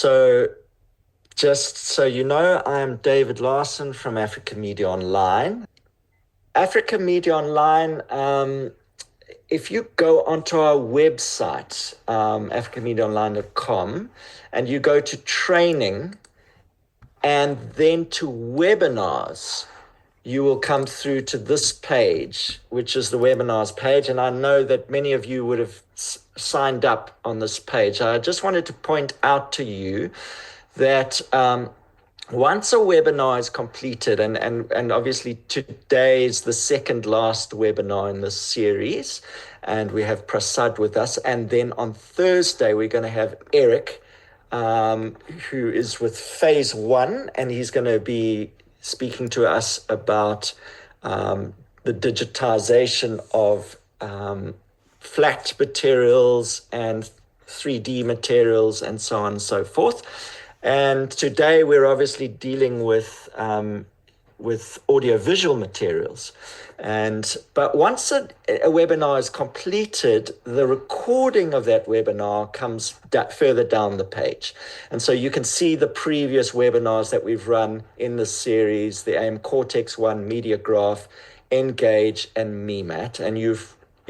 So just so you know, I'm David Larsen from Africa Media Online. Africa Media Online, if you go onto our website, africamediaonline.com, and you go to training and then to webinars, you will come through to this page, which is the webinars page. And I know that many of you would have signed up on this page. I just wanted to point out to you that once a webinar is completed, and obviously today is the second last webinar in this series, and we have Prasad with us, and then on Thursday we're going to have Eric, who is with phase 1, and he's going to be speaking to us about the digitization of flat materials and 3D materials and so on and so forth. And today we're obviously dealing with audiovisual materials. But once a webinar is completed, the recording of that webinar comes further down the page. And so you can see the previous webinars that we've run in this series, the AM Cortex 1, MediaGraph, Engage, and MEMAT. And you're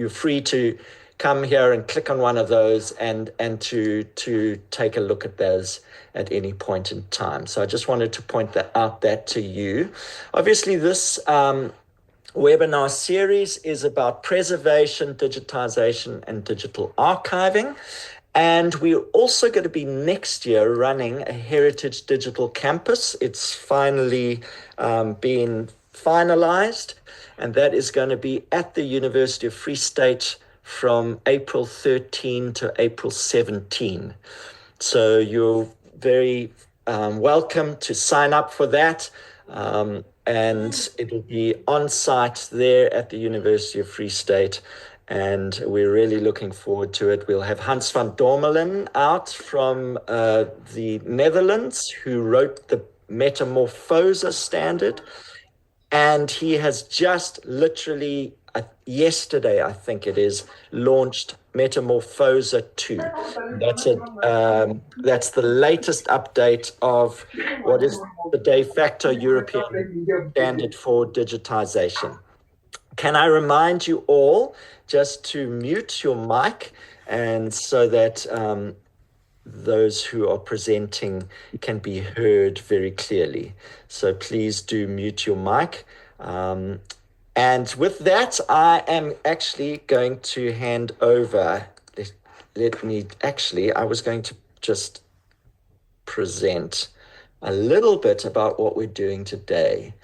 free to come here and click on one of those and to take a look at those at any point in time. So I just wanted to point that to you. Obviously, this webinar series is about preservation, digitization, and digital archiving. And we're also going to be next year running a Heritage Digital Campus. It's finally been finalized, and that is going to be at the University of Free State from April 13 to April 17. So you're very welcome to sign up for that. And it'll be on site there at the University of Free State. And we're really looking forward to it. We'll have Hans van Dormelen out from the Netherlands, who wrote the Metamorphosa standard. And he has just literally yesterday, I think it is, launched Metamorphosa 2. That's the latest update of what is the de facto European standard for digitization. Can I remind you all just to mute your mic, and so that those who are presenting can be heard very clearly. So please do mute your mic. And with that, I am actually going to hand over. I was going to just present a little bit about what we're doing today.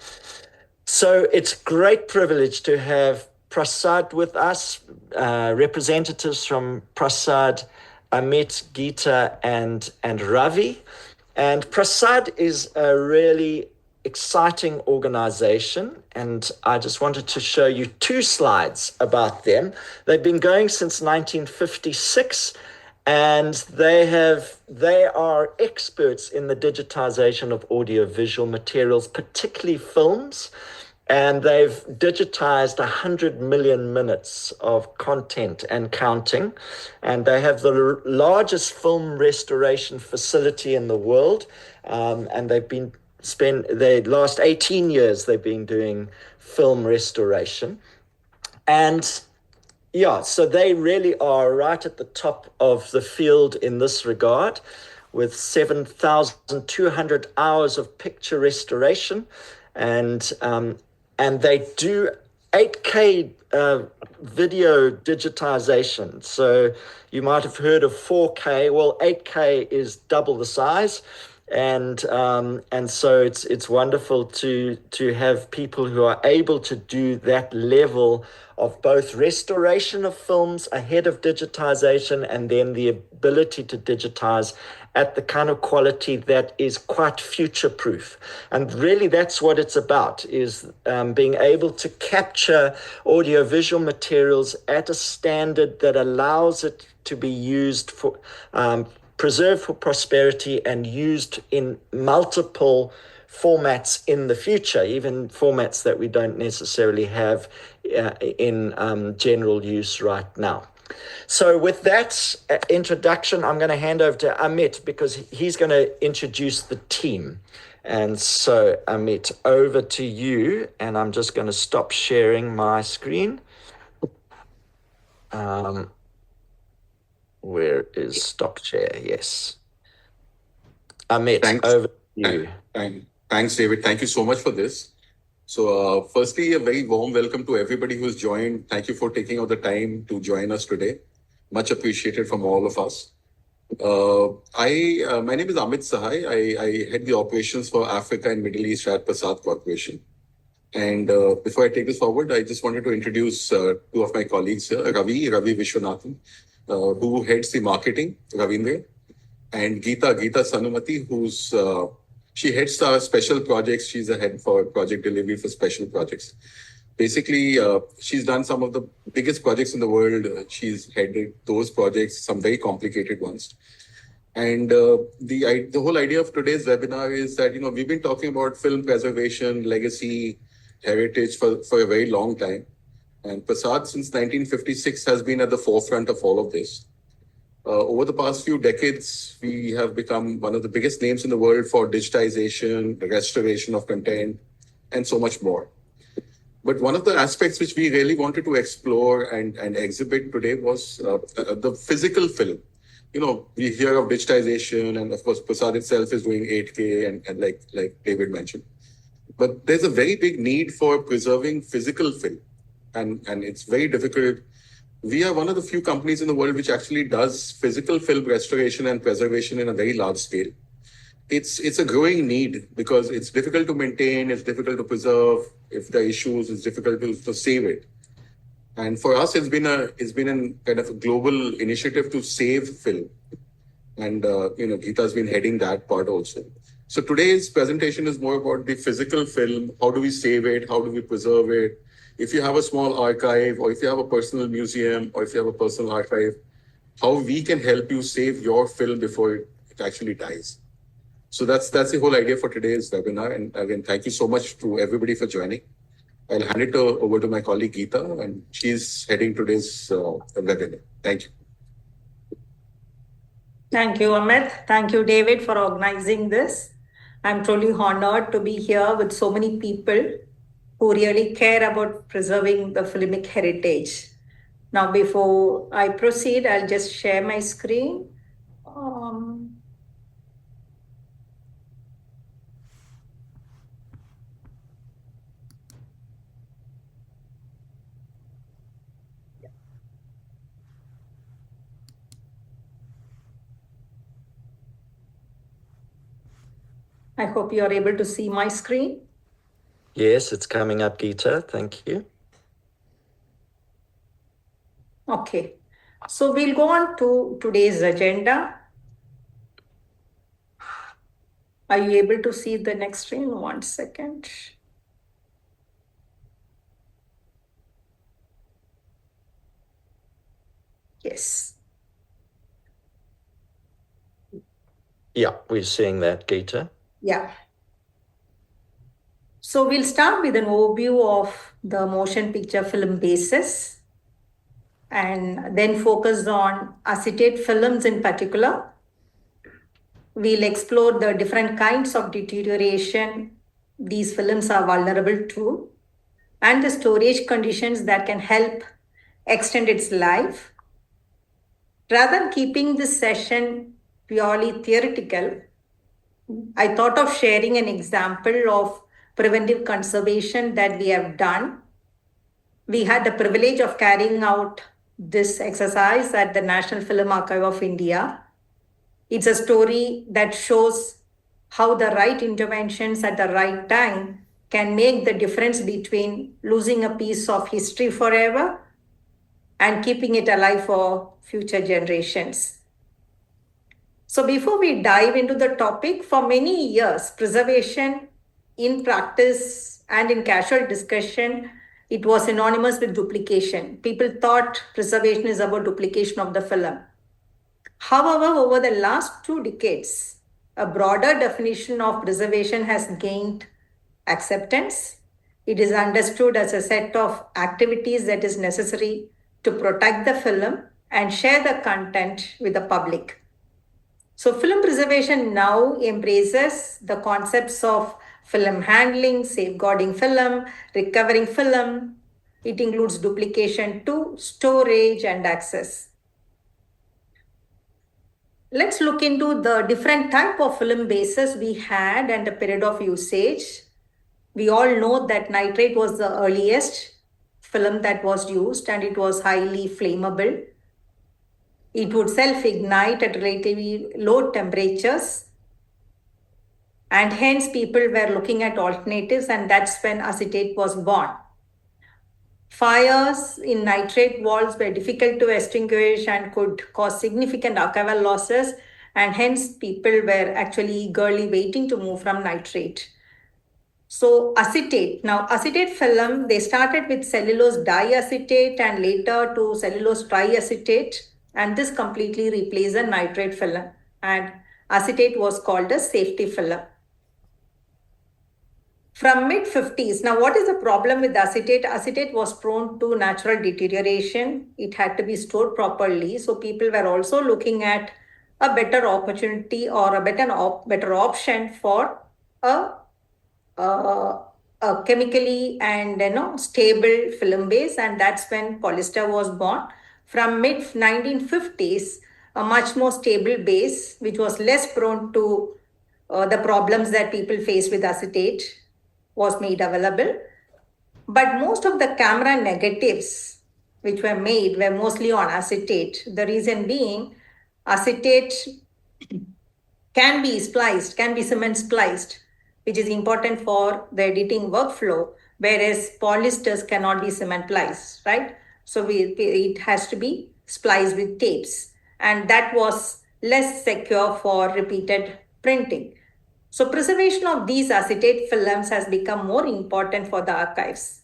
So it's a great privilege to have Prasad with us, representatives from Prasad, Amit, Geeta, and Ravi. And Prasad is a really exciting organization, and I just wanted to show you 2 slides about them. They've been going since 1956, and they are experts in the digitization of audiovisual materials, particularly films. And they've digitized 100 million minutes of content and counting. And they have the largest film restoration facility in the world. And they've been the last 18 years, they've been doing film restoration. And yeah, so they really are right at the top of the field in this regard, with 7,200 hours of picture restoration. And they do 8K video digitization. So you might have heard of 4K. Well, 8K is double the size. And so it's wonderful to have people who are able to do that level of both restoration of films ahead of digitization, and then the ability to digitize at the kind of quality that is quite future-proof. And really that's what it's about, is being able to capture audiovisual materials at a standard that allows it to be used for preserved for prosperity and used in multiple formats in the future, even formats that we don't necessarily have in general use right now. So with that introduction, I'm going to hand over to Amit because he's going to introduce the team. And so, Amit, over to you. And I'm just going to stop sharing my screen. Where is stop share? Yes. Amit, over to you. Thanks, David. Thank you so much for this. So, firstly, a very warm welcome to everybody who's joined. Thank you for taking out the time to join us today. Much appreciated from all of us. My name is Amit Sahai. I head the operations for Africa and Middle East at Prasad Corporation. And before I take this forward, I just wanted to introduce two of my colleagues here, Ravi Vishwanathan, who heads the marketing, Ravindra, and Geethasanumathy, she heads our special projects. She's the head for project delivery for special projects. Basically, she's done some of the biggest projects in the world. She's headed those projects, some very complicated ones. And the whole idea of today's webinar is that, we've been talking about film preservation, legacy, heritage for a very long time. And Prasad, since 1956, has been at the forefront of all of this. Over the past few decades, we have become one of the biggest names in the world for digitization, restoration of content, and so much more. But one of the aspects which we really wanted to explore and exhibit today was the physical film. We hear of digitization, and of course, Prasad itself is doing 8K and like David mentioned. But there's a very big need for preserving physical film, and it's very difficult. We are one of the few companies in the world which actually does physical film restoration and preservation in a very large scale. It's a growing need because it's difficult to maintain, it's difficult to preserve. If there are issues, it's difficult to save it. And for us, it's been a kind of a global initiative to save film. And Geetha's been heading that part also. So today's presentation is more about the physical film. How do we save it? How do we preserve it? If you have a small archive, or if you have a personal museum, or if you have a personal archive, how we can help you save your film before it actually dies. So that's the whole idea for today's webinar. And again, thank you so much to everybody for joining. I'll hand it over to my colleague Geetha, and she's heading today's webinar. Thank you. Thank you, Amit. Thank you, David, for organizing this. I'm truly honored to be here with so many people who really care about preserving the filmic heritage. Now, before I proceed, I'll just share my screen. I hope you are able to see my screen. Yes, it's coming up, Geetha. Thank you. Okay, so we'll go on to today's agenda. Are you able to see the next screen? 1 second. Yes. Yeah, we're seeing that, Geetha. Yeah. So we'll start with an overview of the motion picture film basis and then focus on acetate films in particular. We'll explore the different kinds of deterioration these films are vulnerable to and the storage conditions that can help extend its life. Rather than keeping this session purely theoretical, I thought of sharing an example of preventive conservation that we have done. We had the privilege of carrying out this exercise at the National Film Archive of India. It's a story that shows how the right interventions at the right time can make the difference between losing a piece of history forever and keeping it alive for future generations. So before we dive into the topic, for many years, preservation in practice and in casual discussion, it was synonymous with duplication. People thought preservation is about duplication of the film. However, over the last 2 decades, a broader definition of preservation has gained acceptance. It is understood as a set of activities that is necessary to protect the film and share the content with the public. So film preservation now embraces the concepts of film handling, safeguarding film, recovering film. It includes duplication too, storage and access. Let's look into the different type of film bases we had and the period of usage. We all know that nitrate was the earliest film that was used and it was highly flammable. It would self-ignite at relatively low temperatures. And hence people were looking at alternatives, and that's when acetate was born. Fires in nitrate walls were difficult to extinguish and could cause significant archival losses, and hence people were actually eagerly waiting to move from nitrate. So acetate, now acetate film, they started with cellulose diacetate and later to cellulose triacetate, and this completely replaced the nitrate film, and acetate was called a safety film. From mid-50s, now what is the problem with acetate? Acetate was prone to natural deterioration. It had to be stored properly. So people were also looking at a better opportunity or a better option for a chemically and stable film base, and that's when polyester was born. From mid 1950s, a much more stable base, which was less prone to the problems that people face with acetate, was made available. But most of the camera negatives which were made were mostly on acetate. The reason being, acetate can be spliced, can be cement spliced, which is important for the editing workflow, whereas polyesters cannot be cement spliced, right? So it has to be spliced with tapes, and that was less secure for repeated printing. So preservation of these acetate films has become more important for the archives.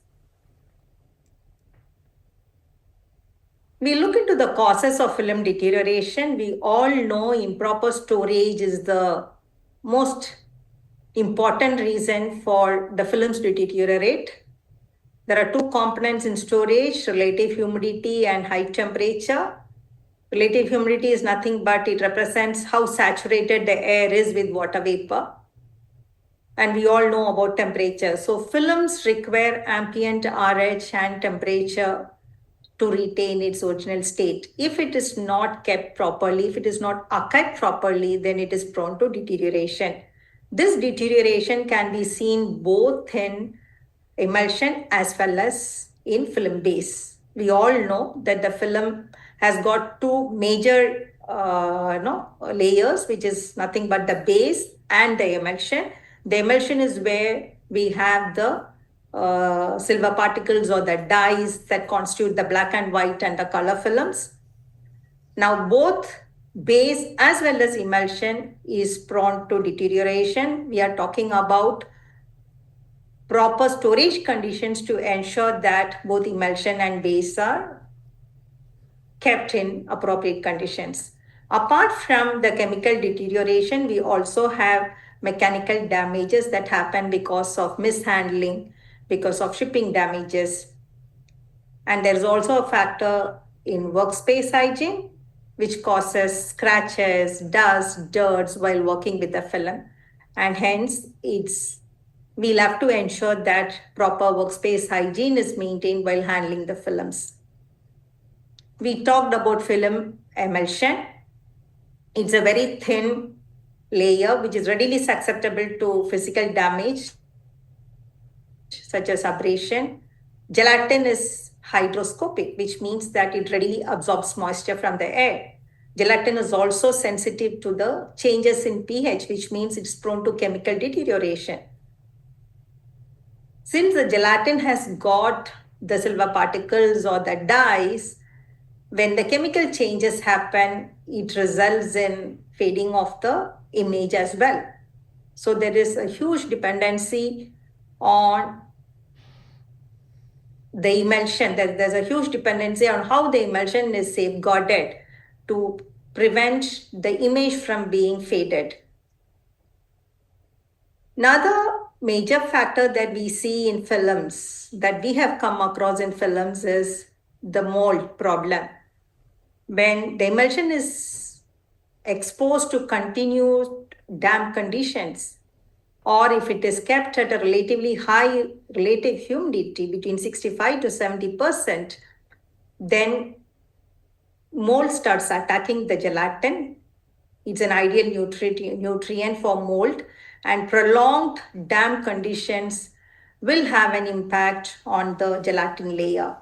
We look into the causes of film deterioration. We all know improper storage is the most important reason for the films to deteriorate. There are two components in storage, relative humidity and high temperature. Relative humidity is nothing but it represents how saturated the air is with water vapor. And we all know about temperature. So films require ambient RH and temperature to retain its original state. If it is not kept properly, if it is not archived properly, then it is prone to deterioration. This deterioration can be seen both in emulsion as well as in film base. We all know that the film has got two major layers, which is nothing but the base and the emulsion. The emulsion is where we have the silver particles or the dyes that constitute the black and white and the color films. Now both base as well as emulsion is prone to deterioration. We are talking about proper storage conditions to ensure that both emulsion and base are kept in appropriate conditions. Apart from the chemical deterioration, we also have mechanical damages that happen because of mishandling, because of shipping damages. And there's also a factor in workspace hygiene, which causes scratches, dust, dirt while working with the film. And hence, we'll have to ensure that proper workspace hygiene is maintained while handling the films. We talked about film emulsion. It's a very thin layer which is readily susceptible to physical damage, such as abrasion. Gelatin is hygroscopic, which means that it readily absorbs moisture from the air. Gelatin is also sensitive to the changes in pH, which means it's prone to chemical deterioration. Since the gelatin has got the silver particles or the dyes, when the chemical changes happen, it results in fading of the image as well. So there is a huge dependency on the emulsion. There's a huge dependency on how the emulsion is safeguarded to prevent the image from being faded. Another major factor that we see in films, that we have come across in films, is the mold problem. When the emulsion is exposed to continued damp conditions, or if it is kept at a relatively high relative humidity between 65 to 70%, then mold starts attacking the gelatin. It's an ideal nutrient for mold, and prolonged damp conditions will have an impact on the gelatin layer.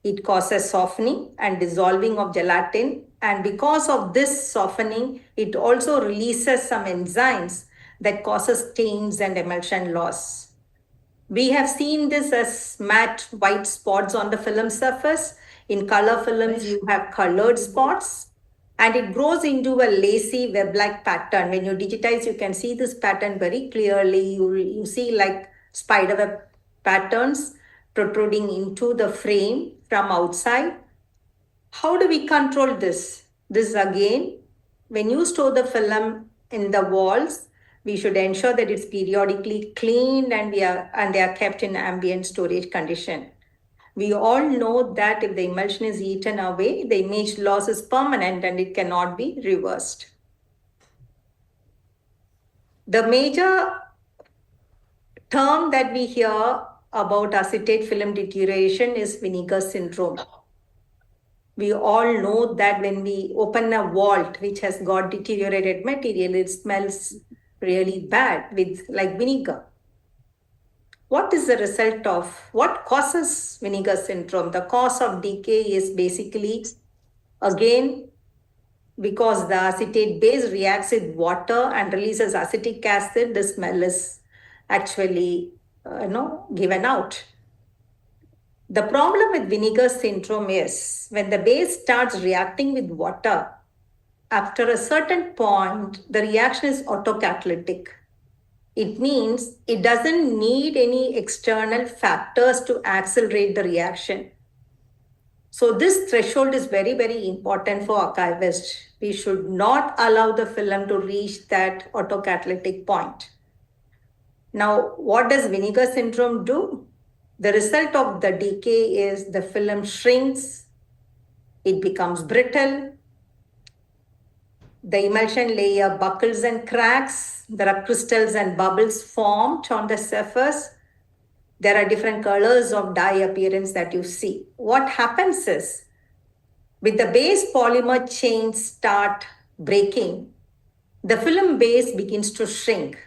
It causes softening and dissolving of gelatin, and because of this softening, it also releases some enzymes that causes stains and emulsion loss. We have seen this as matte white spots on the film surface. In color films, you have colored spots, and it grows into a lacy web-like pattern. When you digitize, you can see this pattern very clearly. You see like spider web patterns protruding into the frame from outside. How do we control this? This again, when you store the film in the walls, we should ensure that it's periodically cleaned and they are kept in ambient storage condition. We all know that if the emulsion is eaten away, the image loss is permanent and it cannot be reversed. The major term that we hear about acetate film deterioration is vinegar syndrome. We all know that when we open a vault which has got deteriorated material, it smells really bad with like vinegar. What is the result of what causes vinegar syndrome? The cause of decay is basically, again, because the acetate base reacts with water and releases acetic acid, the smell is actually given out. The problem with vinegar syndrome is when the base starts reacting with water, after a certain point, the reaction is autocatalytic. It means it doesn't need any external factors to accelerate the reaction. So this threshold is very, very important for archivists. We should not allow the film to reach that autocatalytic point. Now, what does vinegar syndrome do? The result of the decay is the film shrinks, it becomes brittle, the emulsion layer buckles and cracks, there are crystals and bubbles formed on the surface. There are different colors of dye appearance that you see. What happens is, with the base polymer chains start breaking, the film base begins to shrink.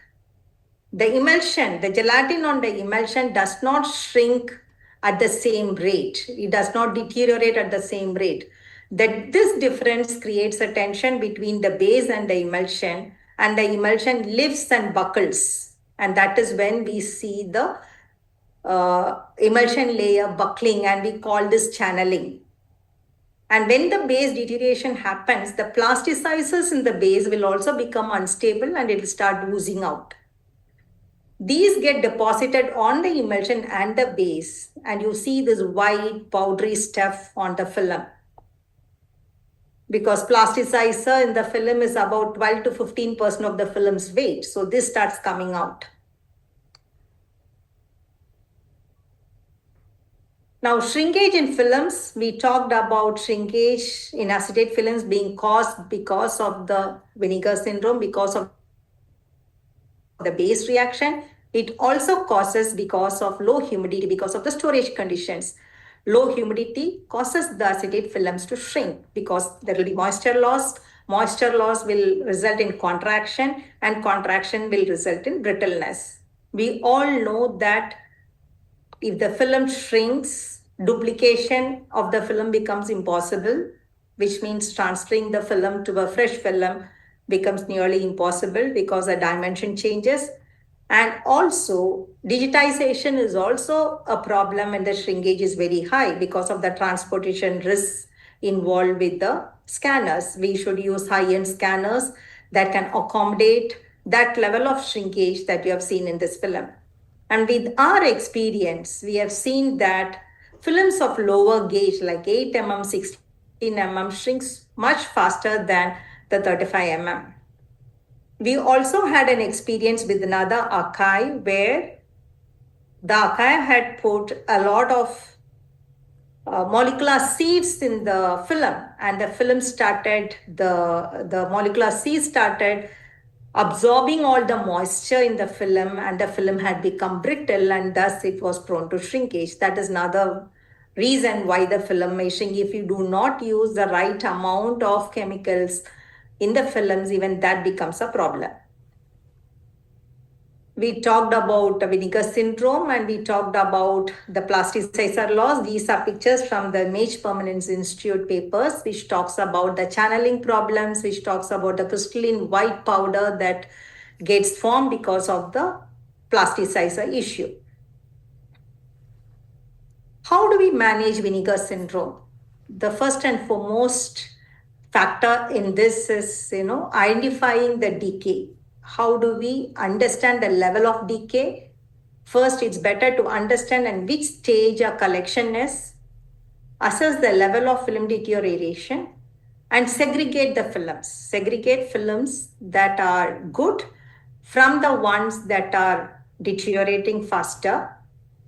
The emulsion, the gelatin on the emulsion does not shrink at the same rate. It does not deteriorate at the same rate. This difference creates a tension between the base and the emulsion lifts and buckles. And that is when we see the emulsion layer buckling, and we call this channeling. And when the base deterioration happens, the plasticizers in the base will also become unstable and it will start oozing out. These get deposited on the emulsion and the base, and you see this white powdery stuff on the film. Because plasticizer in the film is about 12 to 15% of the film's weight, so this starts coming out. Now, shrinkage in films, we talked about shrinkage in acetate films being caused because of the vinegar syndrome, because of the base reaction. It also causes because of low humidity, because of the storage conditions. Low humidity causes the acetate films to shrink because there will be moisture loss. Moisture loss will result in contraction, and contraction will result in brittleness. We all know that if the film shrinks, duplication of the film becomes impossible, which means transferring the film to a fresh film becomes nearly impossible because the dimension changes. And also, digitization is also a problem when the shrinkage is very high because of the transportation risks involved with the scanners. We should use high-end scanners that can accommodate that level of shrinkage that you have seen in this film. And with our experience, we have seen that films of lower gauge like 8 mm, 16 mm shrinks much faster than the 35 mm. We also had an experience with another archive where the archive had put a lot of molecular sieves in the film, and the film started, the molecular sieve started absorbing all the moisture in the film, and the film had become brittle, and thus it was prone to shrinkage. That is another reason why the film may shrink. If you do not use the right amount of chemicals in the films, even that becomes a problem. We talked about the vinegar syndrome, and we talked about the plasticizer loss. These are pictures from the Image Permanence Institute papers, which talks about the channeling problems, which talks about the crystalline white powder that gets formed because of the plasticizer issue. How do we manage vinegar syndrome? The first and foremost factor in this is, identifying the decay. How do we understand the level of decay? First, it's better to understand in which stage a collection is, assess the level of film deterioration, and segregate the films. Segregate films that are good from the ones that are deteriorating faster.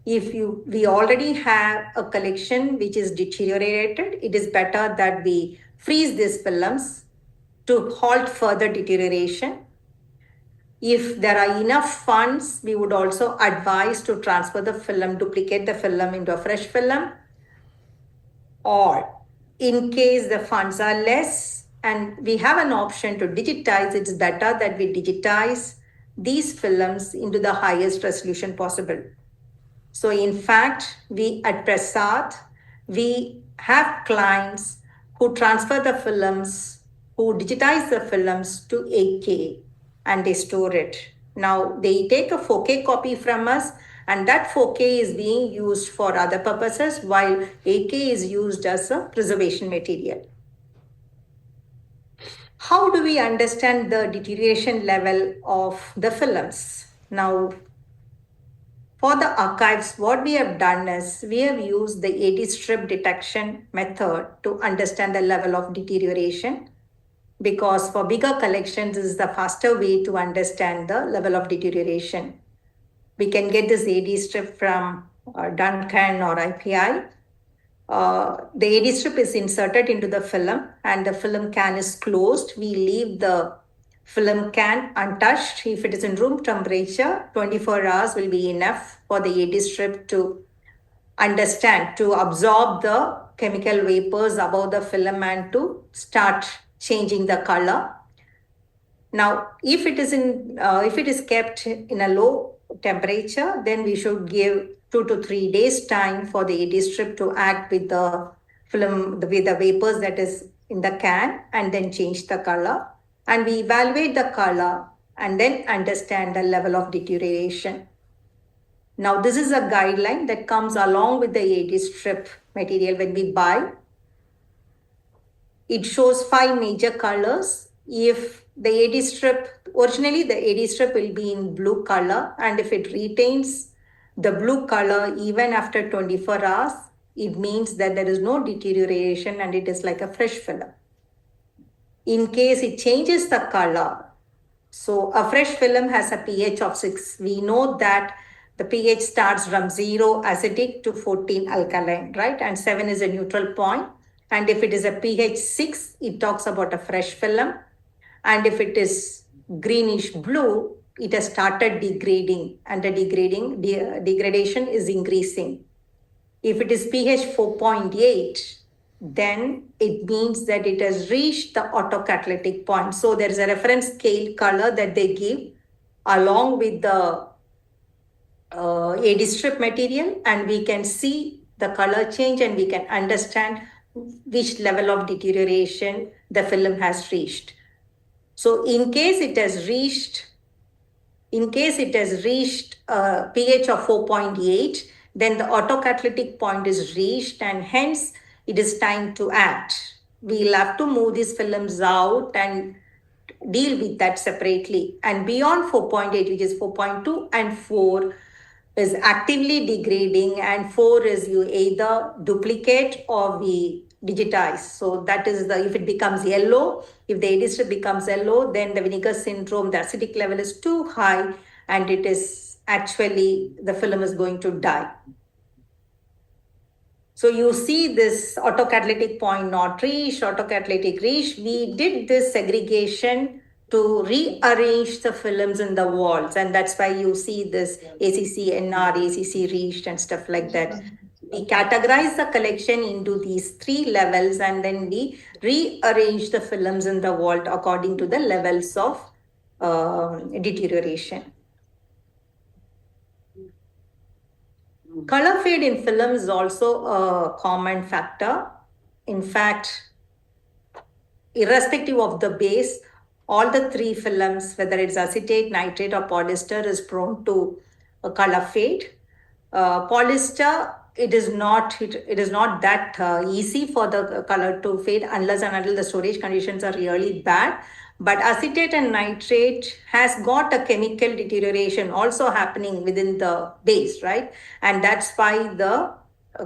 If we already have a collection which is deteriorated, it is better that we freeze these films to halt further deterioration. If there are enough funds, we would also advise to transfer the film, duplicate the film into a fresh film. Or in case the funds are less and we have an option to digitize, it's better that we digitize these films into the highest resolution possible. So in fact, we at Prasad, we have clients who transfer the films, who digitize the films to 8K, and they store it. Now they take a 4K copy from us, and that 4K is being used for other purposes, while 8K is used as a preservation material. How do we understand the deterioration level of the films? Now, for the archives, what we have done is we have used the AD strip detection method to understand the level of deterioration, because for bigger collections, this is the faster way to understand the level of deterioration. We can get this AD strip from Duncan or IPI. The AD strip is inserted into the film, and the film can is closed. We leave the film can untouched. If it is in room temperature, 24 hours will be enough for the AD strip to understand, to absorb the chemical vapors above the film and to start changing the color. Now, if it is kept in a low temperature, then we should give 2 to 3 days time for the AD strip to act with the film, with the vapors that is in the can, and then change the color. And we evaluate the color and then understand the level of deterioration. Now, this is a guideline that comes along with the AD strip material when we buy. It shows 5 major colors. If the AD strip, originally the AD strip will be in blue color, and if it retains the blue color even after 24 hours, it means that there is no deterioration and it is like a fresh film. In case it changes the color, so a fresh film has a pH of 6. We know that the pH starts from 0 acidic to 14 alkaline, right? And 7 is a neutral point. And if it is a pH 6, it talks about a fresh film. And if it is greenish blue, it has started degrading, and the degradation is increasing. If it is pH 4.8, then it means that it has reached the autocatalytic point. So there is a reference scale color that they give along with the AD strip material, and we can see the color change and we can understand which level of deterioration the film has reached. So in case it has reached a pH of 4.8, then the autocatalytic point is reached, and hence it is time to act. We'll have to move these films out and deal with that separately. And beyond 4.8, which is 4.2 and 4, is actively degrading, and 4 is you either duplicate or we digitize. So that is if it becomes yellow, if the AD strip becomes yellow, then the vinegar syndrome, the acidic level is too high, and it is actually, the film is going to die. So you see this autocatalytic point not reached, autocatalytic reached. We did this segregation to rearrange the films in the walls, and that's why you see this ACC, NR, ACC reached and stuff like that. We categorize the collection into these 3 levels, and then we rearrange the films in the vault according to the levels of deterioration. Color fade in film is also a common factor. In fact, irrespective of the base, all the 3 films, whether it's acetate, nitrate, or polyester, is prone to a color fade. Polyester, it is not that easy for the color to fade unless and until the storage conditions are really bad. But acetate and nitrate has got a chemical deterioration also happening within the base, right? And that's why the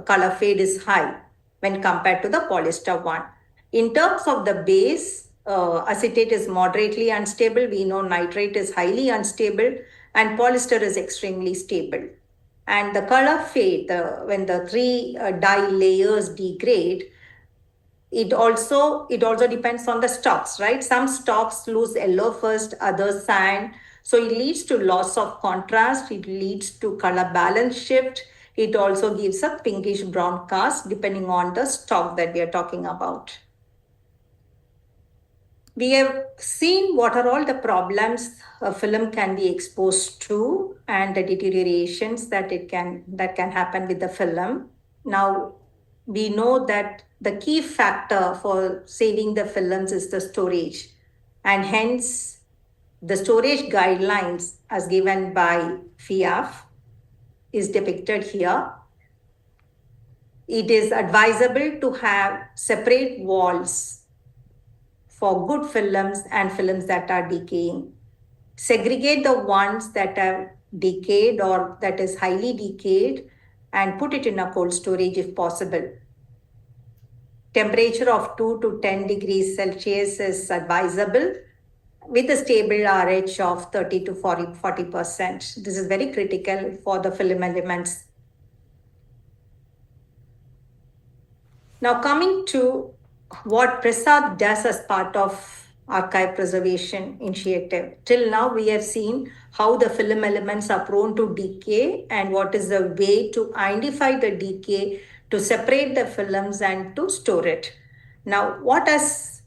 color fade is high when compared to the polyester one. In terms of the base, acetate is moderately unstable. We know nitrate is highly unstable, and polyester is extremely stable. And the color fade, when the 3 dye layers degrade, it also depends on the stocks, right? Some stocks lose yellow first, others sand. So it leads to loss of contrast. It leads to color balance shift. It also gives a pinkish brown cast depending on the stock that we are talking about. We have seen what are all the problems a film can be exposed to and the deteriorations that can happen with the film. Now, we know that the key factor for saving the films is the storage, and hence the storage guidelines as given by FIAF is depicted here. It is advisable to have separate walls for good films and films that are decaying. Segregate the ones that are decayed or that is highly decayed and put it in a cold storage if possible. Temperature of 2 to 10 degrees Celsius is advisable with a stable RH of 30 to 40%. This is very critical for the film elements. Now coming to what Prasad does as part of archive preservation initiative. Till now, we have seen how the film elements are prone to decay and what is the way to identify the decay, to separate the films and to store it. Now, what does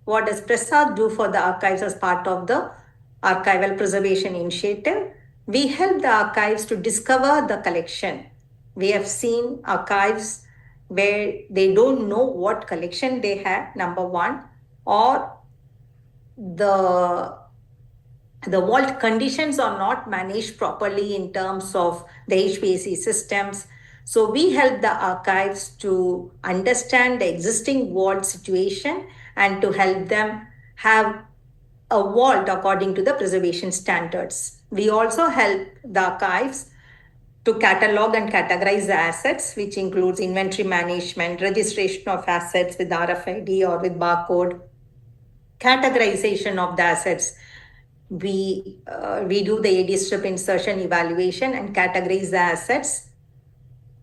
Prasad do for the archives as part of the archival preservation initiative? We help the archives to discover the collection. We have seen archives where they don't know what collection they have, number one, or the vault conditions are not managed properly in terms of the HVAC systems. So we help the archives to understand the existing vault situation and to help them have a vault according to the preservation standards. We also help the archives to catalog and categorize the assets, which includes inventory management, registration of assets with RFID or with barcode, categorization of the assets. We do the AD strip insertion evaluation and categorize the assets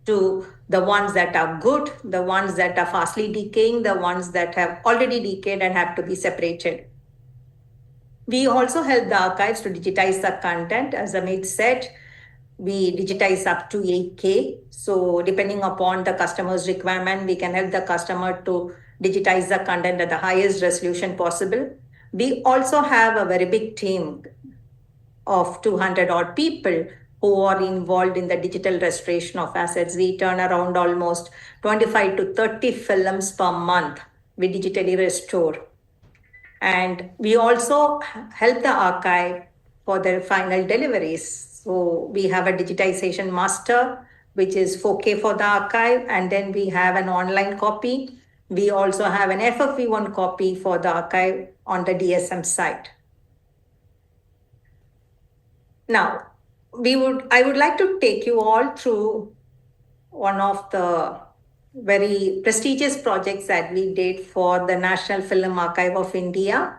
to the ones that are good, the ones that are fastly decaying, the ones that have already decayed and have to be separated. We also help the archives to digitize the content. As Amit said, we digitize up to 8K. So depending upon the customer's requirement, we can help the customer to digitize the content at the highest resolution possible. We also have a very big team of 200 odd people who are involved in the digital restoration of assets. We turn around almost 25 to 30 films per month we digitally restore. And we also help the archive for their final deliveries. So we have a digitization master, which is 4K for the archive, and then we have an online copy. We also have an FFV1 copy for the archive on the DSM site. Now, I would like to take you all through one of the very prestigious projects that we did for the National Film Archive of India.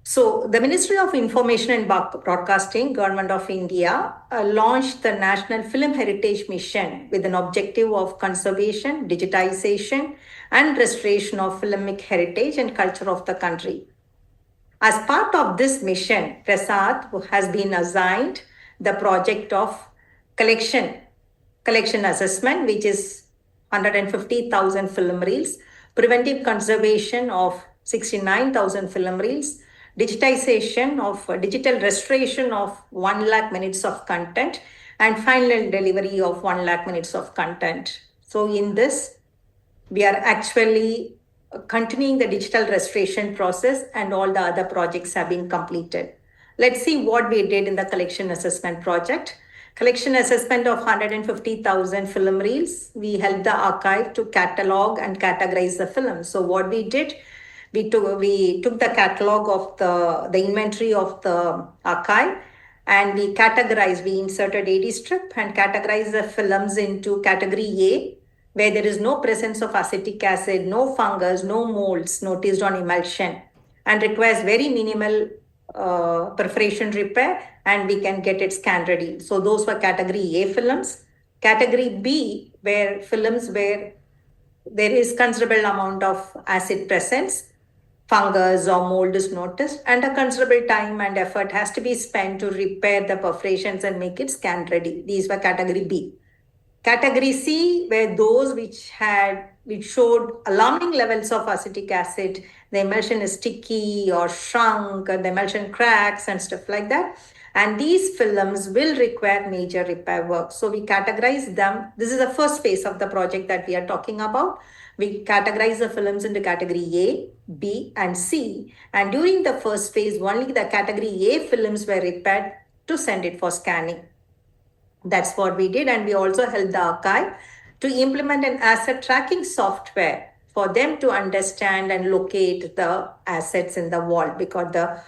So the Ministry of Information and Broadcasting, Government of India, launched the National Film Heritage Mission with an objective of conservation, digitization, and restoration of filmic heritage and culture of the country. As part of this mission, Prasad has been assigned the project of collection assessment, which is 150,000 film reels, preventive conservation of 69,000 film reels, digitization of digital restoration of 1 lakh minutes of content, and final delivery of 1 lakh minutes of content. So in this, we are actually continuing the digital restoration process, and all the other projects have been completed. Let's see what we did in the collection assessment project. Collection assessment of 150,000 film reels. We helped the archive to catalog and categorize the films. So what we did, we took the catalog of the inventory of the archive, and we categorized, we inserted AD strip and categorized the films into category A, where there is no presence of acetic acid, no fungus, no molds noticed on emulsion, and requires very minimal perforation repair, and we can get it scan ready. So those were category A films. Category B, where films where there is considerable amount of acid presence, fungus or mold is noticed, and a considerable time and effort has to be spent to repair the perforations and make it scan ready. These were category B. Category C were those which showed alarming levels of acetic acid. The emulsion is sticky or shrunk, and the emulsion cracks and stuff like that. And these films will require major repair work. So we categorize them. This is the first phase of the project that we are talking about. We categorize the films into category A, B, and C. And during the first phase, only the category A films were repaired to send it for scanning. That's what we did. And we also helped the archive to implement an asset tracking software for them to understand and locate the assets in the vault, because the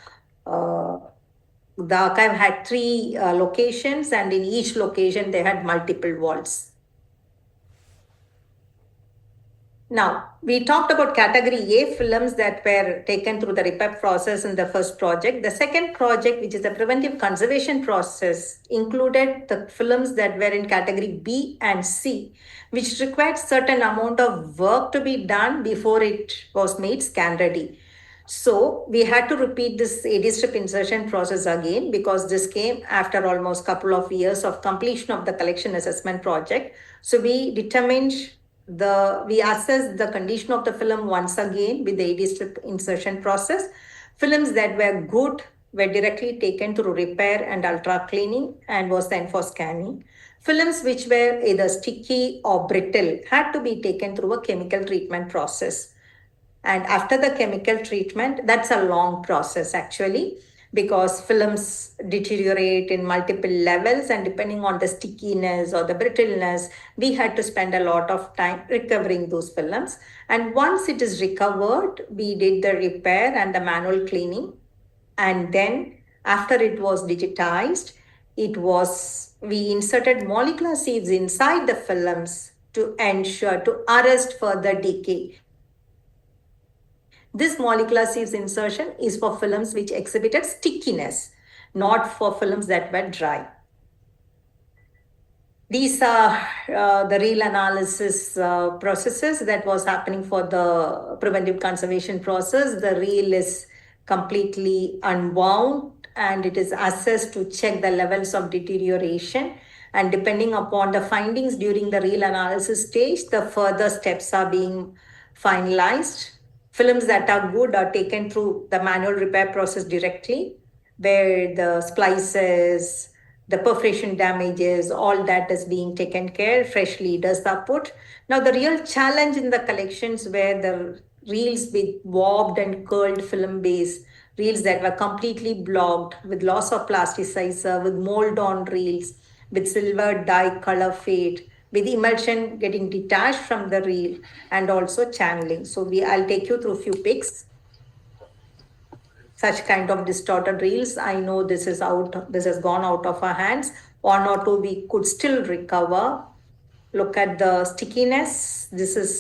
archive had 3 locations, and in each location they had multiple vaults. Now, we talked about category A films that were taken through the repair process in the first project. The second project, which is the preventive conservation process, included the films that were in category B and C, which required certain amount of work to be done before it was made scan ready. So we had to repeat this AD strip insertion process again, because this came after almost couple of years of completion of the collection assessment project. So we assessed the condition of the film once again with the AD strip insertion process. Films that were good were directly taken through repair and ultra cleaning and was sent for scanning. Films which were either sticky or brittle had to be taken through a chemical treatment process. And after the chemical treatment, that's a long process actually, because films deteriorate in multiple levels, and depending on the stickiness or the brittleness, we had to spend a lot of time recovering those films. And once it is recovered, we did the repair and the manual cleaning. And then after it was digitized, we inserted molecular sieves inside the films to arrest further decay. This molecular sieves insertion is for films which exhibited stickiness, not for films that were dry. These are the reel analysis processes that was happening for the preventive conservation process. The reel is completely unwound, and it is assessed to check the levels of deterioration. And depending upon the findings during the reel analysis stage, the further steps are being finalized. Films that are good are taken through the manual repair process directly, where the splices, the perforation damages, all that is being taken care, fresh leaders are put. Now, the real challenge in the collections were the reels with warped and curled film base, reels that were completely blocked, with loss of plasticizer, with mold on reels, with silver dye color fade, with emulsion getting detached from the reel, and also channeling. So I'll take you through a few pics. Such kind of distorted reels. I know this has gone out of our hands. One or two we could still recover. Look at the stickiness.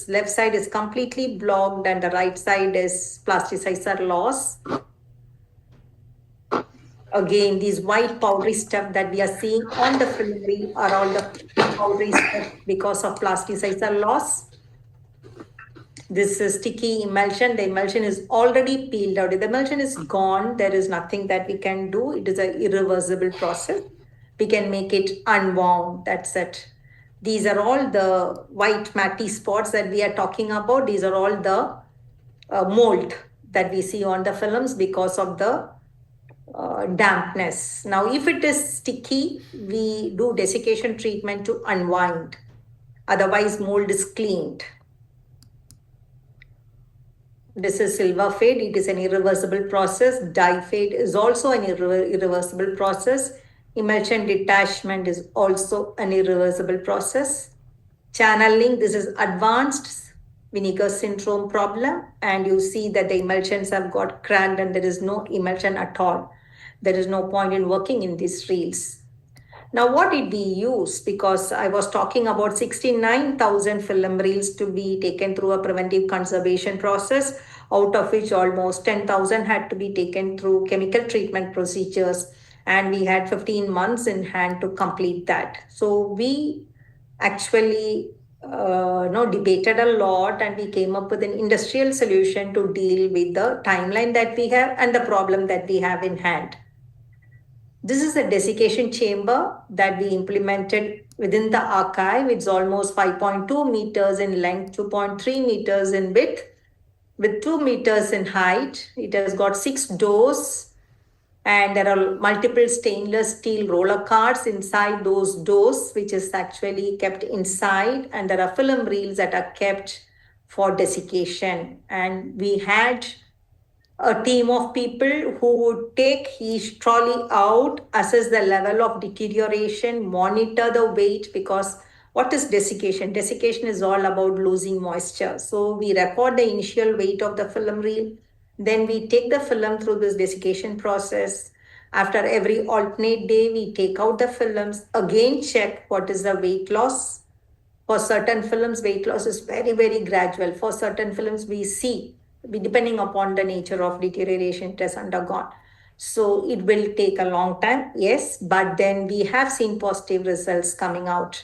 Left side is completely blocked, and the right side is plasticizer loss. Again, these white powdery stuff that we are seeing on the film reel are all the powdery stuff because of plasticizer loss. This is sticky emulsion. The emulsion is already peeled out. If the emulsion is gone, there is nothing that we can do. It is an irreversible process. We can make it unwound. That's it. These are all the white matty spots that we are talking about. These are all the mold that we see on the films because of the dampness. Now, if it is sticky, we do desiccation treatment to unwind. Otherwise, mold is cleaned. This is silver fade. It is an irreversible process. Dye fade is also an irreversible process. Emulsion detachment is also an irreversible process. Channeling, this is advanced vinegar syndrome problem. And you see that the emulsions have got cracked and there is no emulsion at all. There is no point in working in these reels. Now, what did we use? Because I was talking about 69,000 film reels to be taken through a preventive conservation process, out of which almost 10,000 had to be taken through chemical treatment procedures. And we had 15 months in hand to complete that. So we actually debated a lot and we came up with an industrial solution to deal with the timeline that we have and the problem that we have in hand. This is a desiccation chamber that we implemented within the archive. It's almost 5.2 meters in length, 2.3 meters in width, with 2 meters in height. It has got 6 doors, and there are multiple stainless steel roller carts inside those doors, which is actually kept inside. And there are film reels that are kept for desiccation. And we had a team of people who would take each trolley out, assess the level of deterioration, monitor the weight, because what is desiccation? Desiccation is all about losing moisture. So we record the initial weight of the film reel. Then we take the film through this desiccation process. After every alternate day, we take out the films, again check what is the weight loss. For certain films, weight loss is very, very gradual. For certain films, we see, depending upon the nature of deterioration it has undergone. So it will take a long time, yes, but then we have seen positive results coming out.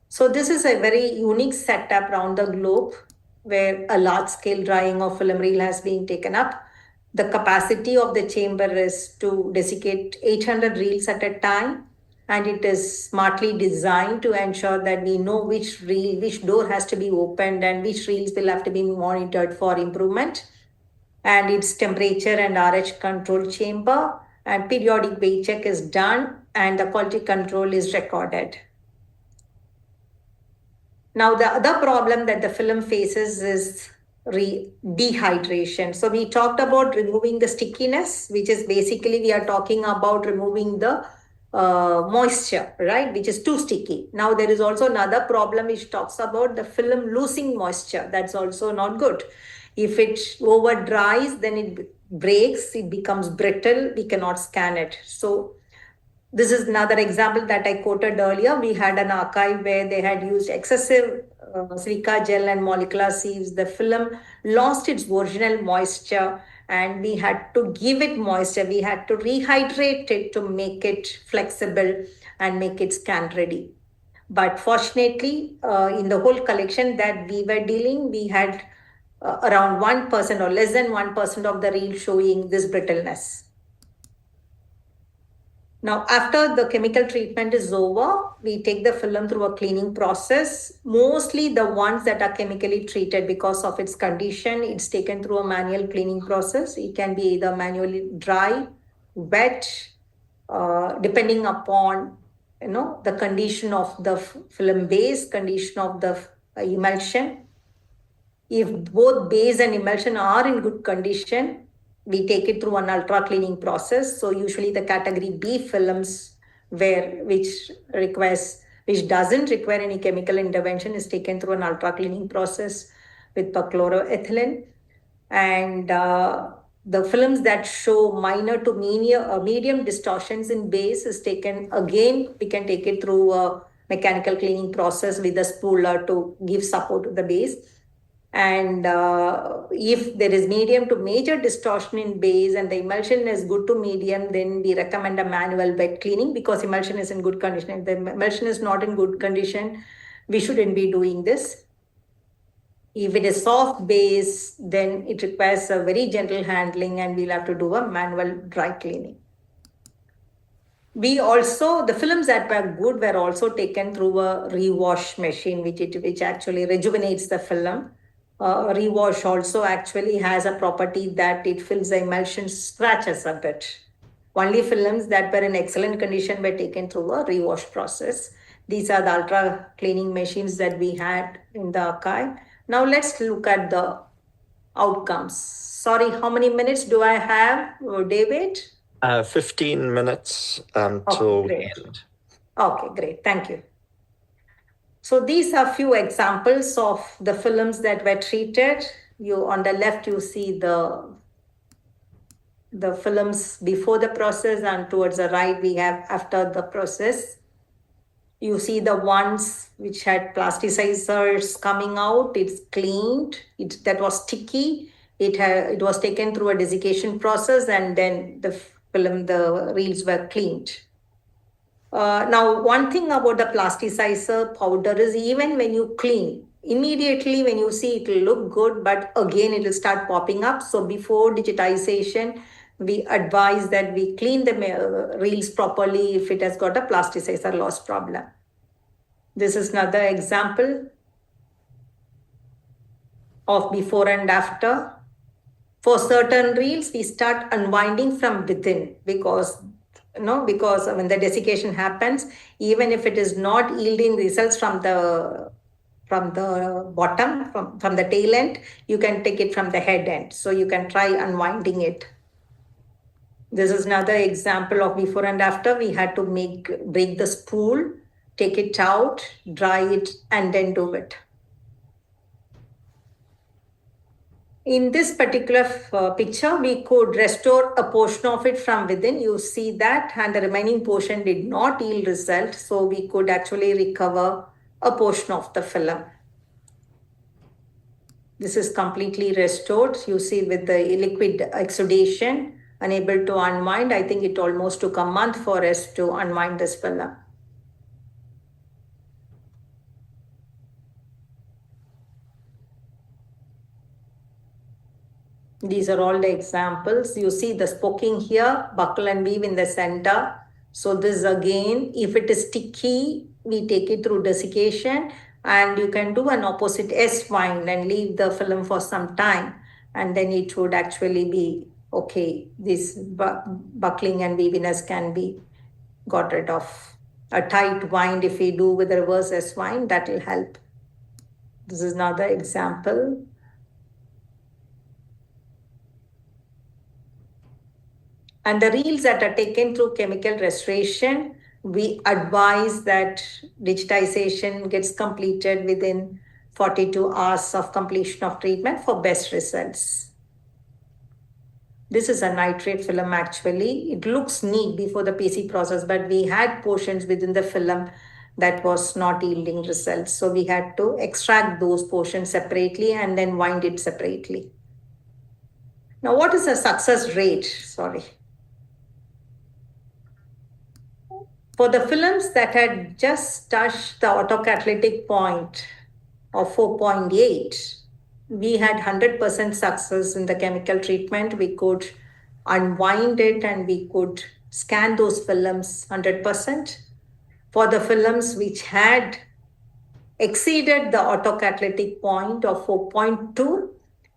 So this is a very unique setup around the globe where a large-scale drying of film reel has been taken up. The capacity of the chamber is to desiccate 800 reels at a time, and it is smartly designed to ensure that we know which reel, which door has to be opened and which reels will have to be monitored for improvement. And its temperature and RH control chamber, and periodic weight check is done and the quality control is recorded. Now, the other problem that the film faces is dehydration. So we talked about removing the stickiness, which is basically we are talking about removing the moisture, right, which is too sticky. Now, there is also another problem which talks about the film losing moisture. That's also not good. If it over dries, then it breaks, it becomes brittle, we cannot scan it. So this is another example that I quoted earlier. We had an archive where they had used excessive silica gel and molecular sieves. The film lost its original moisture and we had to give it moisture. We had to rehydrate it to make it flexible and make it scan ready. But fortunately, in the whole collection that we were dealing, we had around 1% or less than 1% of the reel showing this brittleness. Now, after the chemical treatment is over, we take the film through a cleaning process. Mostly the ones that are chemically treated because of its condition, it's taken through a manual cleaning process. It can be either manually dry, wet, depending upon the condition of the film base, condition of the emulsion. If both base and emulsion are in good condition, we take it through an ultra cleaning process. So usually the category B films which doesn't require any chemical intervention is taken through an ultra cleaning process with perchloroethylene. And the films that show minor to medium distortions in base is taken again. We can take it through a mechanical cleaning process with a spooler to give support to the base. And if there is medium to major distortion in base and the emulsion is good to medium, then we recommend a manual wet cleaning because emulsion is in good condition. If the emulsion is not in good condition, we shouldn't be doing this. If it is soft base, then it requires a very gentle handling and we'll have to do a manual dry cleaning. We also, the films that were good were also taken through a rewash machine, which actually rejuvenates the film. Rewash also actually has a property that it fills the emulsion scratches a bit. Only films that were in excellent condition were taken through a rewash process. These are the ultra cleaning machines that we had in the archive. Now let's look at the outcomes. Sorry, how many minutes do I have, David? 15 minutes Okay, till great. the end. Okay, great. Thank you. So these are few examples of the films that were treated. You on the left, you see the films before the process, and towards the right, we have after the process. You see the ones which had plasticizers coming out. It's cleaned. That was sticky. It was taken through a desiccation process, and then the reels were cleaned. Now, one thing about the plasticizer powder is even when you clean, immediately when you see it will look good, but again it will start popping up. So before digitization, we advise that we clean the reels properly if it has got a plasticizer loss problem. This is another example of before and after. For certain reels, we start unwinding from within because when the desiccation happens, even if it is not yielding results from the bottom, from the tail end, you can take it from the head end. So you can try unwinding it. This is another example of before and after. We had to break the spool, take it out, dry it, and then do it. In this particular picture, we could restore a portion of it from within. You see that, and the remaining portion did not yield result. So we could actually recover a portion of the film. This is completely restored. You see with the liquid exudation, unable to unwind. I think it almost took a month for us to unwind this film. These are all the examples. You see the spoking here, buckle and weave in the center. So this again, if it is sticky, we take it through desiccation, and you can do an opposite S wind and leave the film for some time, and then it would actually be okay. This buckling and weaviness can be got rid of. A tight wind, if we do with a reverse S wind, that will help. This is another example. And the reels that are taken through chemical restoration, we advise that digitization gets completed within 42 hours of completion of treatment for best results. This is a nitrate film actually. It looks neat before the PC process, but we had portions within the film that was not yielding results. So we had to extract those portions separately and then wind it separately. Now, what is the success rate? Sorry. For the films that had just touched the autocatalytic point of 4.8, we had 100% success in the chemical treatment. We could unwind it and we could scan those films 100%. For the films which had exceeded the autocatalytic point of 4.2,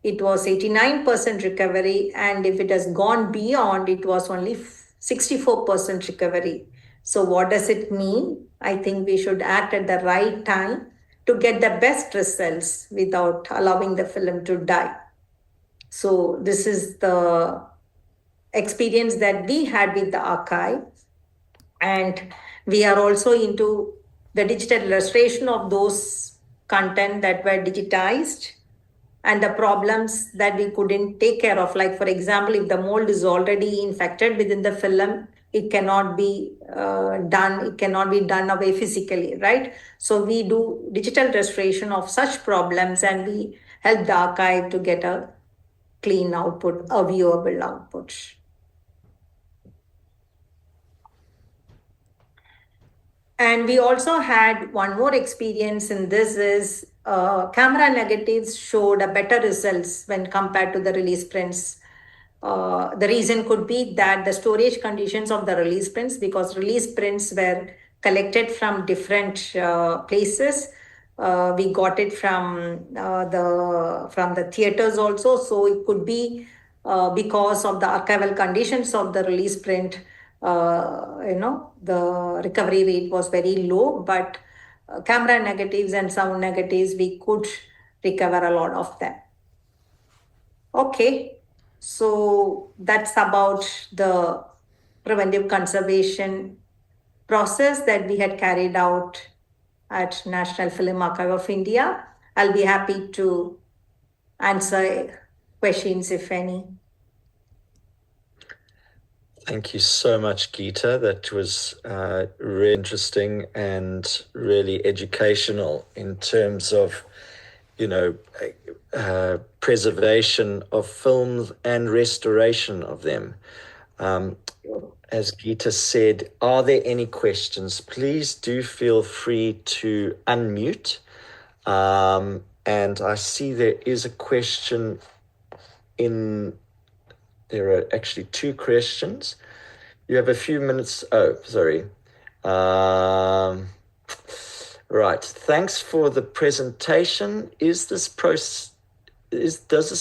it was 89% recovery, and if it has gone beyond, it was only 64% recovery. So what does it mean? I think we should act at the right time to get the best results without allowing the film to die. So this is the experience that we had with the archive. And we are also into the digital illustration of those content that were digitized and the problems that we couldn't take care of. Like, for example, if the mold is already infected within the film, it cannot be done. It cannot be done away physically, right? So we do digital restoration of such problems, and we help the archive to get a clean output, a viewable output. And we also had one more experience in this is camera negatives showed a better results when compared to the release prints. The reason could be that the storage conditions of the release prints, because release prints were collected from different places. We got it from the theaters also, so it could be because of the archival conditions of the release print. The recovery rate was very low, but camera negatives and sound negatives, we could recover a lot of them. Okay, so that's about the preventive conservation process that we had carried out at National Film Archive of India. I'll be happy to answer questions if any. Thank you so much, Geeta. That was really interesting and really educational in terms of, preservation of films and restoration of them. As Geeta said, are there any questions? Please do feel free to unmute. And I see there is a question there are actually two questions. You have a few minutes. Oh, sorry. Right. Thanks for the presentation. Does this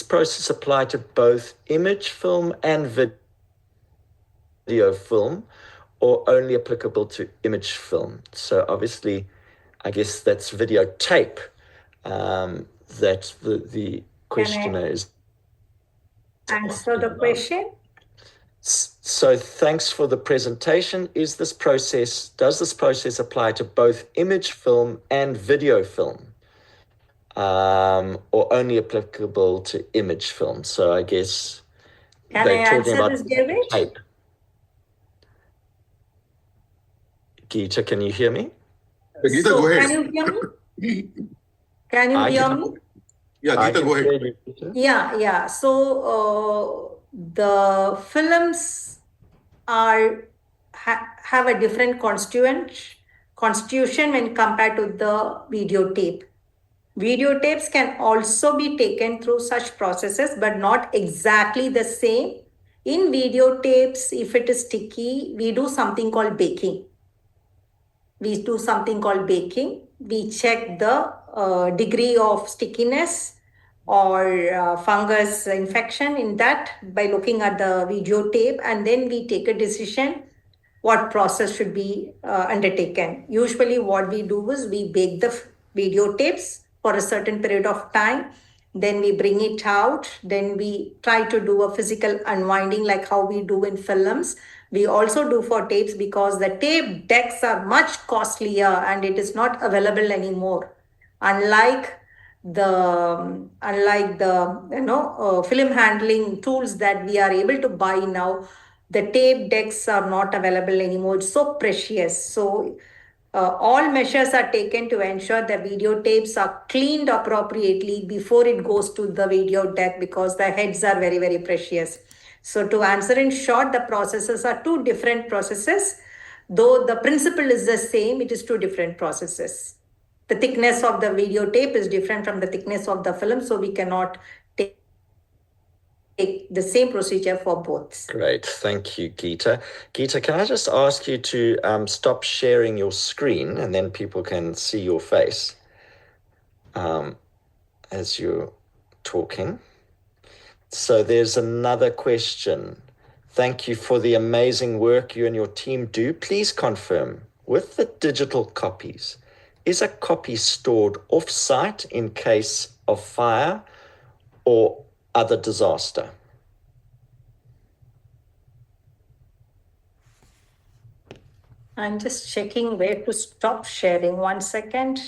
process apply to both image film and video film, or only applicable to image film? So obviously, I guess that's videotape. That the questioner is. Answer the question. So thanks for the presentation. Does this process apply to both image film and video film, or only applicable to image film? So I guess they're talking about tape. Geeta, can you hear me? Geeta, go ahead. Can you hear me? Can you hear me? Yeah, Geeta, go ahead. Yeah. So the films have a different constitution when compared to the videotape. Videotapes can also be taken through such processes, but not exactly the same. In videotapes, if it is sticky, we do something called baking. We check the degree of stickiness or fungus infection in that by looking at the videotape, and then we take a decision what process should be undertaken. Usually what we do is we bake the videotapes for a certain period of time, then we bring it out, then we try to do a physical unwinding like how we do in films. We also do for tapes because the tape decks are much costlier and it is not available anymore. Unlike the film handling tools that we are able to buy now, the tape decks are not available anymore. It's so precious. So all measures are taken to ensure the videotapes are cleaned appropriately before it goes to the video deck, because the heads are very, very precious. So to answer in short, the processes are two different processes. Though the principle is the same, it is two different processes. The thickness of the videotape is different from the thickness of the film, so we cannot take the same procedure for both. Great, thank you, Geeta. Geeta, can I just ask you to stop sharing your screen, and then people can see your face as you're talking. So there's another question. Thank you for the amazing work you and your team do. Please confirm, with the digital copies, is a copy stored off-site in case of fire or other disaster? I'm just checking where to stop sharing. 1 second.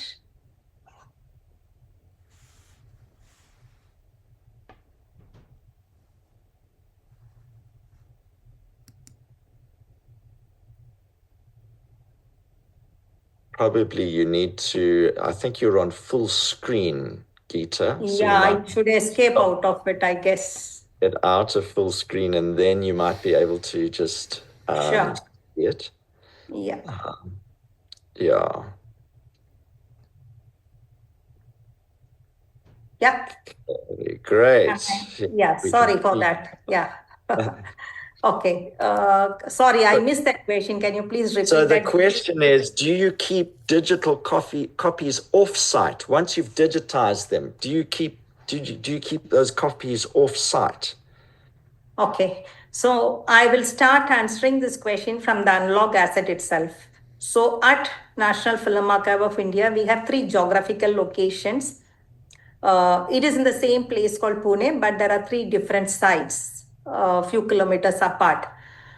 Probably you need to, I think you're on full screen, Geeta. So Yeah, I should escape out of it, I guess. get out of full screen, and then you might be able to just Sure. see it. Yeah. Yeah. Yeah. Great. Yeah. We can Sorry for see. that. Yeah. Okay. Sorry, I missed that question. Can you please repeat So the that? question is, do you keep digital copies off-site? Once you've digitized them, do you keep those copies off-site? Okay. So I will start answering this question from the analog asset itself. So at National Film Archive of India, we have 3 geographical locations. It is in the same place called Pune, but there are 3 different sites, a few kilometers apart.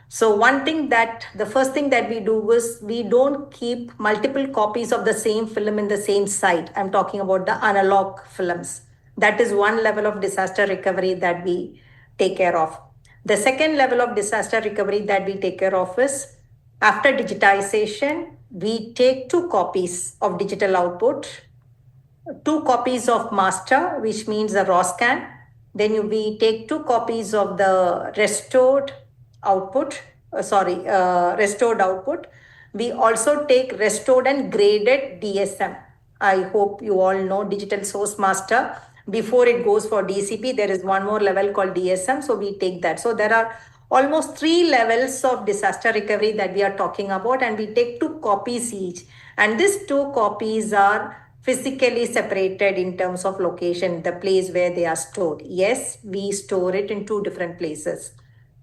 So the first thing that we do is we don't keep multiple copies of the same film in the same site. I'm talking about the analog films. That is one level of disaster recovery that we take care of. The second level of disaster recovery that we take care of is after digitization, we take 2 copies of digital output, 2 copies of master, which means the raw scan. Then we take 2 copies of the output. Restored output. We also take restored and graded DSM. I hope you all know digital source master. Before it goes for DCP, there is one more level called DSM. So we take that. So there are almost 3 levels of disaster recovery that we are talking about, and we take 2 copies each. And these 2 copies are physically separated in terms of location, the place where they are stored. Yes, we store it in 2 different places.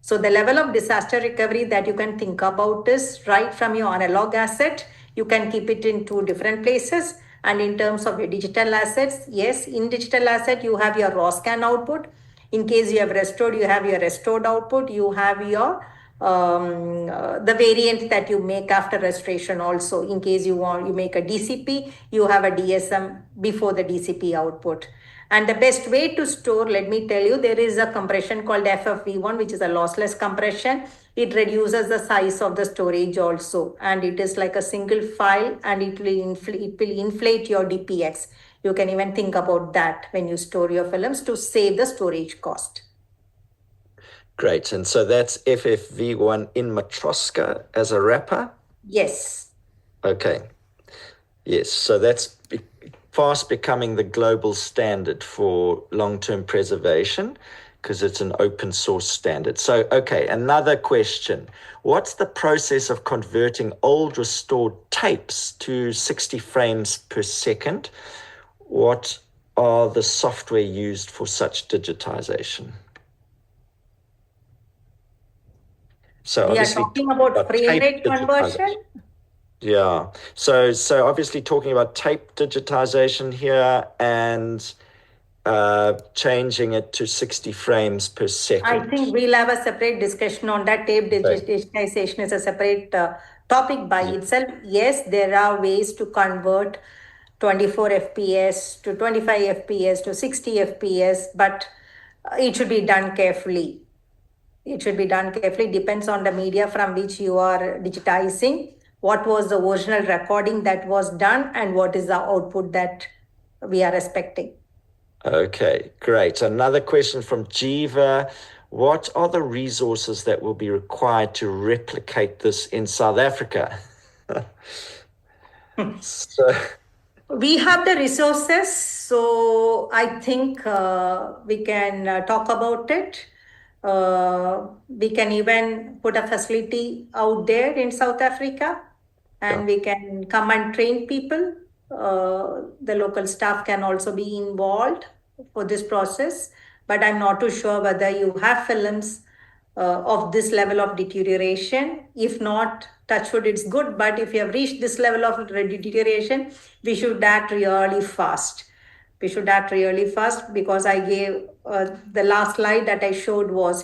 So the level of disaster recovery that you can think about is right from your analog asset, you can keep it in 2 different places. And in terms of your digital assets, yes, in digital asset, you have your raw scan output. In case you have restored, you have your restored output, you have your the variant that you make after restoration also. In case you make a DCP, you have a DSM before the DCP output. And the best way to store, let me tell you, there is a compression called FFV1, which is a lossless compression. It reduces the size of the storage also, and it is like a single file, and it will inflate your DPX. You can even think about that when you store your films to save the storage cost. Great. And so that's FFV1 in Matroska as a wrapper? Yes. Okay. Yes. So that's fast becoming the global standard for long-term preservation because it's an open source standard. So, okay, another question. What's the process of converting old restored tapes to 60 frames per second? What are the software used for such digitization? So we are talking about frame rate conversion. Yeah. So obviously talking about tape digitization here and changing it to 60 frames per second. I think we'll have a separate discussion on that. Tape digitization is a separate topic by itself. Yes, there are ways to convert 24 FPS to 25 FPS to 60 FPS, but it should be done carefully. It should be done carefully. Depends on the media from which you are digitizing. What was the original recording that was done, and what is the output that we are expecting. Okay, great. Another question from Jiva. What are the resources that will be required to replicate this in South Africa? So, we have the resources, so I think we can talk about it. We can even put a facility out there in South Africa, and we can come and train people. The local staff can also be involved for this process, but I'm not too sure whether you have films of this level of deterioration. If not, touch wood, it's good. But if you have reached this level of deterioration, we should act really fast. We should act really fast because I gave the last slide that I showed was,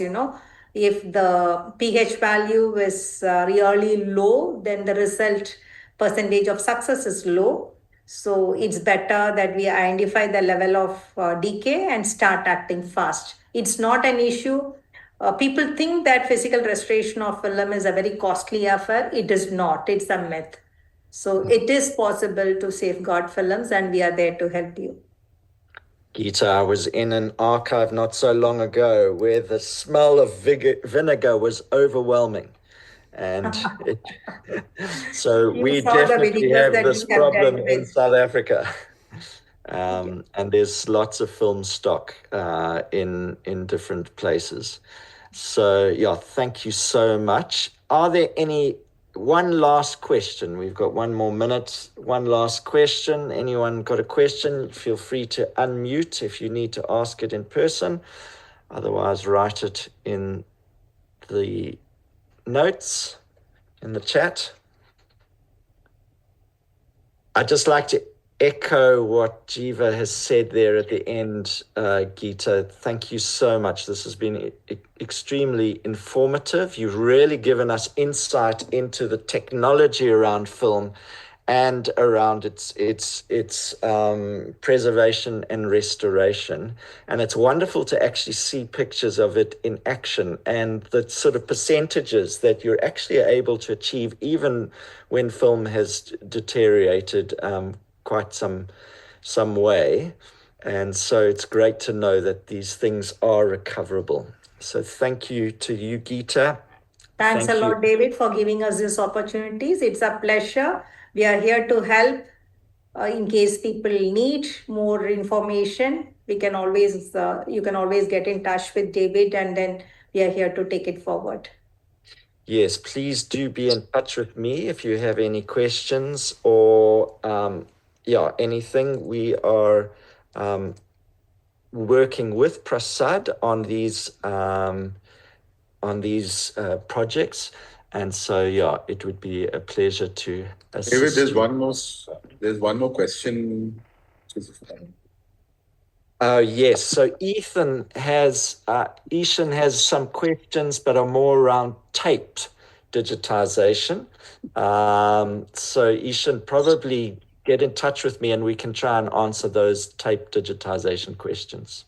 if the pH value is really low, then the result percentage of success is low. So it's better that we identify the level of decay and start acting fast. It's not an issue. People think that physical restoration of film is a very costly affair. It is not. It's a myth. So it is possible to safeguard films, and we are there to help you. Geeta, I was in an archive not so long ago where the smell of vinegar was overwhelming. And so You we saw the definitely videos have that this you have problem dealt in with. South Africa. Yeah. And there's lots of film stock in different places. So yeah, thank you so much. Are there one last question? We've got 1 more minute. One last question. Anyone got a question? Feel free to unmute if you need to ask it in person. Otherwise, write it in the notes in the chat. I'd just like to echo what Jiva has said there at the end, Geeta. Thank you so much. This has been extremely informative. You've really given us insight into the technology around film and around its preservation and restoration. And it's wonderful to actually see pictures of it in action and the sort of percentages that you're actually able to achieve even when film has deteriorated quite some way. And so it's great to know that these things are recoverable. So thank you to you, Geeta. Thanks a Thank you. lot, David, for giving us these opportunities. It's a pleasure. We are here to help in case people need more information. You can always get in touch with David, and then we are here to take it forward. Yes, please do be in touch with me if you have any questions or anything. We are working with Prasad on these projects, and so it would be a pleasure to assist. David, there's one more question. Yes, so Ishan has some questions, but are more around taped digitization. So Ishan, probably get in touch with me and we can try and answer those taped digitization questions.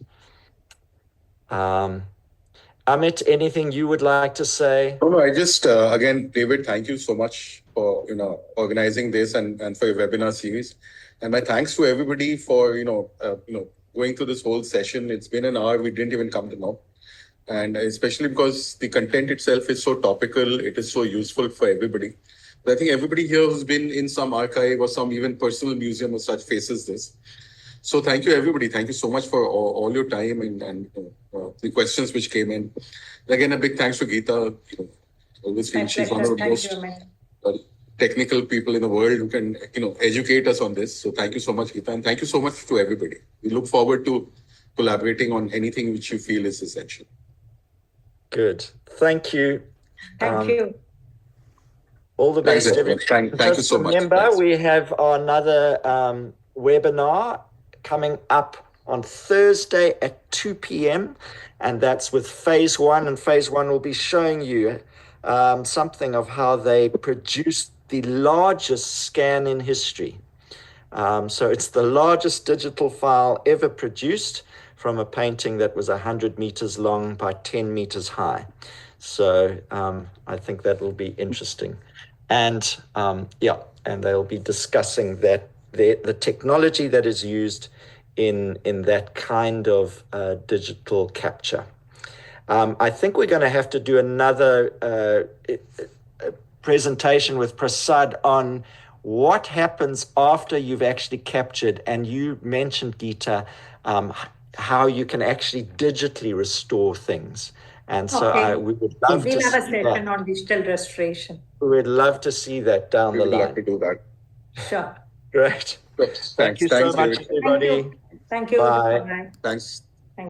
Amit, anything you would like to say? No, I just, again, David, thank you so much for, organizing this and for your webinar series. And my thanks to everybody for, going through this whole session. It's been an hour we didn't even come to know. And especially because the content itself is so topical, it is so useful for everybody. But I think everybody here who's been in some archive or some even personal museum or such faces this. So thank you, everybody. Thank you so much for all your time and the questions which came in. Again, a big thanks to Geeta. Obviously, she's one of the most technical people in the world who can, educate us on this. So thank you so much, Geeta. And thank you so much to everybody. We look forward to collaborating on anything which you feel is essential. Good. Thank you. Thank you. All the best. Thank you so much. Remember, we have another webinar coming up on Thursday at 2 p.m. and that's with phase 1. And phase 1 will be showing you something of how they produced the largest scan in history. So it's the largest digital file ever produced from a painting that was 100 meters long by 10 meters high. So I think that will be interesting. And and they'll be discussing that the technology that is used in that kind of digital capture. I think we're going to have to do another presentation with Prasad on what happens after you've actually captured. And you mentioned, Geeta, how you can actually digitally restore things. And so we would love to have a session on digital restoration. We'd love to see that down the line. We'd love to do that. Sure. Great. Thank you so much, everybody. Thank you. Bye. Bye. Thanks.